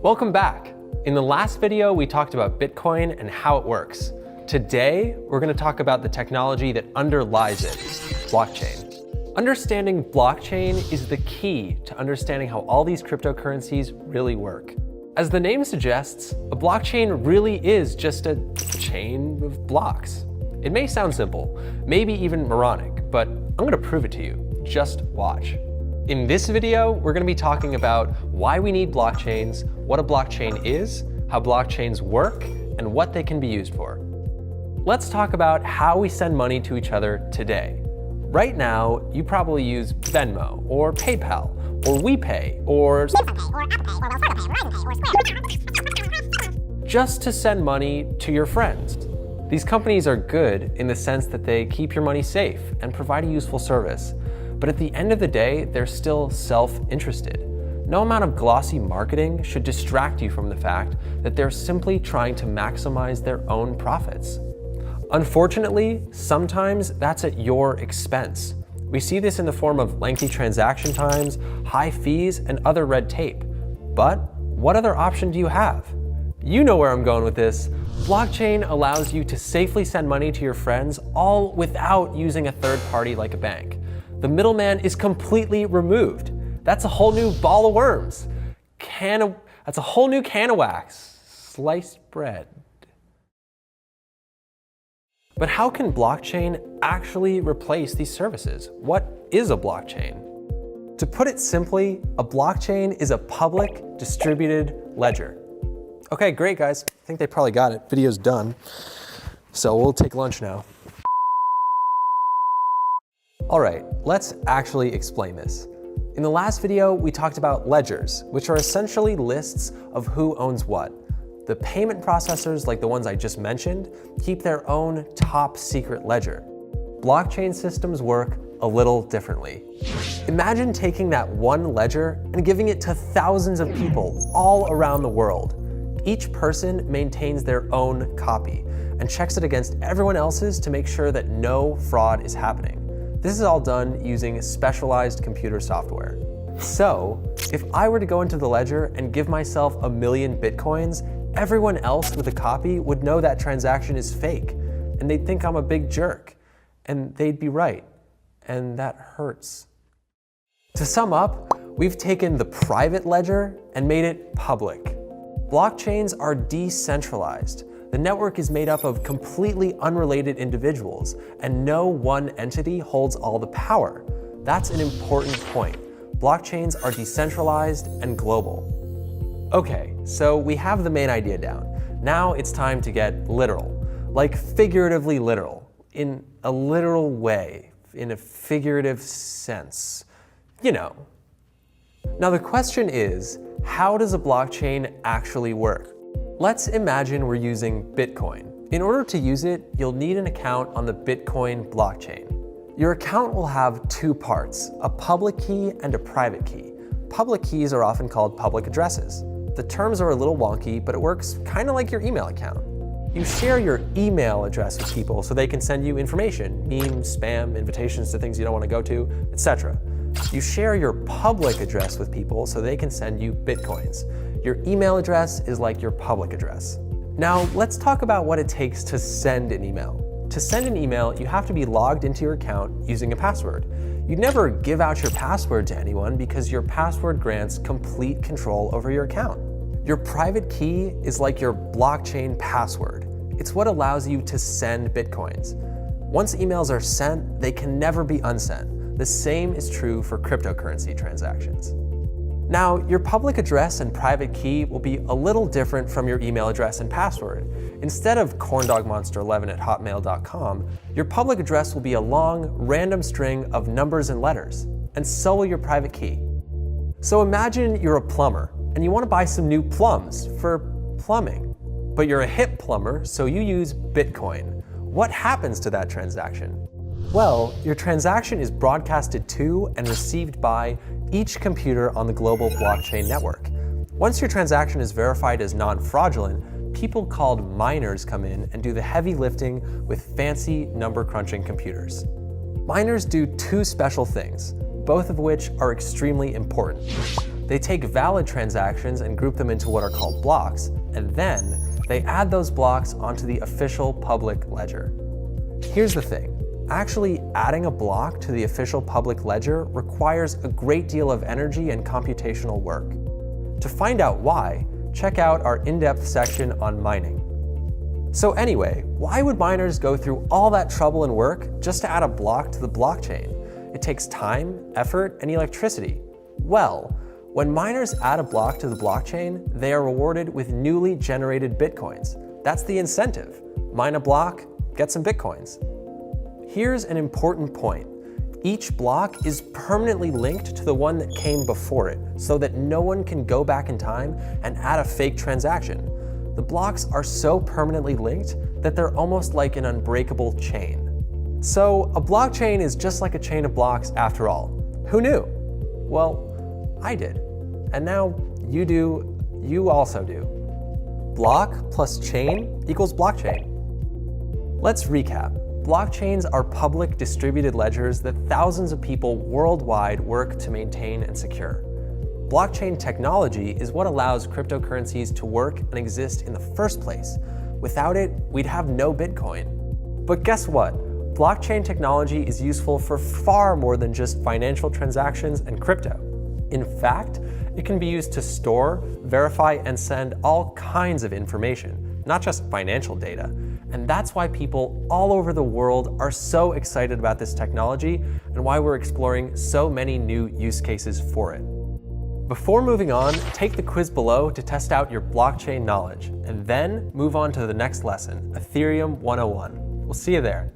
Welcome back. In the last video, we talked about Bitcoin and how it works. Today, we're going to talk about the technology that underlies it, blockchain. Understanding blockchain is the key to understanding how all these cryptocurrencies really work. As the name suggests, a blockchain really is just a chain of blocks. It may sound simple, maybe even moronic, but I'm going to prove it to you. Just watch. In this video, we're going to be talking about why we need blockchains, what a blockchain is, how blockchains work, and what they can be used for. Let's talk about how we send money to each other today. Right now, you probably use Venmo, or PayPal, or WePay, or just to send money to your friends. These companies are good in the sense that they keep your money safe and provide a useful service. But at the end of the day, they're still self-interested. No amount of glossy marketing should distract you from the fact that they're simply trying to maximize their own profits. Unfortunately, sometimes that's at your expense. We see this in the form of lengthy transaction times, high fees, and other red tape. But what other option do you have? You know where I'm going with this. Blockchain allows you to safely send money to your friends, all without using a third party like a bank. The middleman is completely removed. That's a whole new ball of worms. That's a whole new can of wax. Sliced bread. But how can blockchain actually replace these services? What is a blockchain? To put it simply, a blockchain is a public distributed ledger. Okay, great guys. I think they probably got it. Video's done. So we'll take lunch now. All right, let's actually explain this. In the last video, we talked about ledgers, which are essentially lists of who owns what. The payment processors, like the ones I just mentioned, keep their own top secret ledger. Blockchain systems work a little differently. Imagine taking that one ledger and giving it to thousands of people all around the world. Each person maintains their own copy and checks it against everyone else's to make sure that no fraud is happening. This is all done using specialized computer software. So, if I were to go into the ledger and give myself 1 million Bitcoins, everyone else with a copy would know that transaction is fake, and they'd think I'm a big jerk. And they'd be right, and that hurts. To sum up, we've taken the private ledger and made it public. Blockchains are decentralized. The network is made up of completely unrelated individuals, and no one entity holds all the power. That's an important point. Blockchains are decentralized and global. Okay, so we have the main idea down. Now it's time to get literal, like figuratively literal, in a literal way, in a figurative sense. You know. Now the question is, how does a blockchain actually work? Let's imagine we're using Bitcoin. In order to use it, you'll need an account on the Bitcoin blockchain. Your account will have two parts, a public key and a private key. Public keys are often called public addresses. The terms are a little wonky, but it works kind of like your email account. You share your email address with people so they can send you information, memes, spam, invitations to things you don't want to go to, etc. You share your public address with people so they can send you Bitcoins. Your email address is like your public address. Now, let's talk about what it takes to send an email. To send an email, you have to be logged into your account using a password. You'd never give out your password to anyone because your password grants complete control over your account. Your private key is like your blockchain password. It's what allows you to send Bitcoins. Once emails are sent, they can never be unsent. The same is true for cryptocurrency transactions. Now, your public address and private key will be a little different from your email address and password. Instead of corndogmonster11@hotmail.com, your public address will be a long, random string of numbers and letters, and so will your private key. So imagine you're a plumber, and you want to buy some new plums for plumbing. But you're a hip plumber, so you use Bitcoin. What happens to that transaction? Well, your transaction is broadcasted to and received by each computer on the global blockchain network. Once your transaction is verified as non-fraudulent, people called miners come in and do the heavy lifting with fancy number crunching computers. Miners do two special things, both of which are extremely important. They take valid transactions and group them into what are called blocks, and then they add those blocks onto the official public ledger. Here's the thing. Actually adding a block to the official public ledger requires a great deal of energy and computational work. To find out why, check out our in-depth section on mining. So anyway, why would miners go through all that trouble and work just to add a block to the blockchain? It takes time, effort, and electricity. Well, when miners add a block to the blockchain, they are rewarded with newly generated bitcoins. That's the incentive. Mine a block, get some bitcoins. Here's an important point. Each block is permanently linked to the one that came before it, so that no one can go back in time and add a fake transaction. The blocks are so permanently linked that they're almost like an unbreakable chain. So a blockchain is just like a chain of blocks after all. Who knew? Well, I did. And now you do, you also do. Block plus chain equals blockchain. Let's recap. Blockchains are public distributed ledgers that thousands of people worldwide work to maintain and secure. Blockchain technology is what allows cryptocurrencies to work and exist in the first place. Without it, we'd have no Bitcoin. But guess what? Blockchain technology is useful for far more than just financial transactions and crypto. In fact, it can be used to store, verify, and send all kinds of information, not just financial data. And that's why people all over the world are so excited about this technology and why we're exploring so many new use cases for it. Before moving on, take the quiz below to test out your blockchain knowledge, and then move on to the next lesson, Ethereum 101. We'll see you there.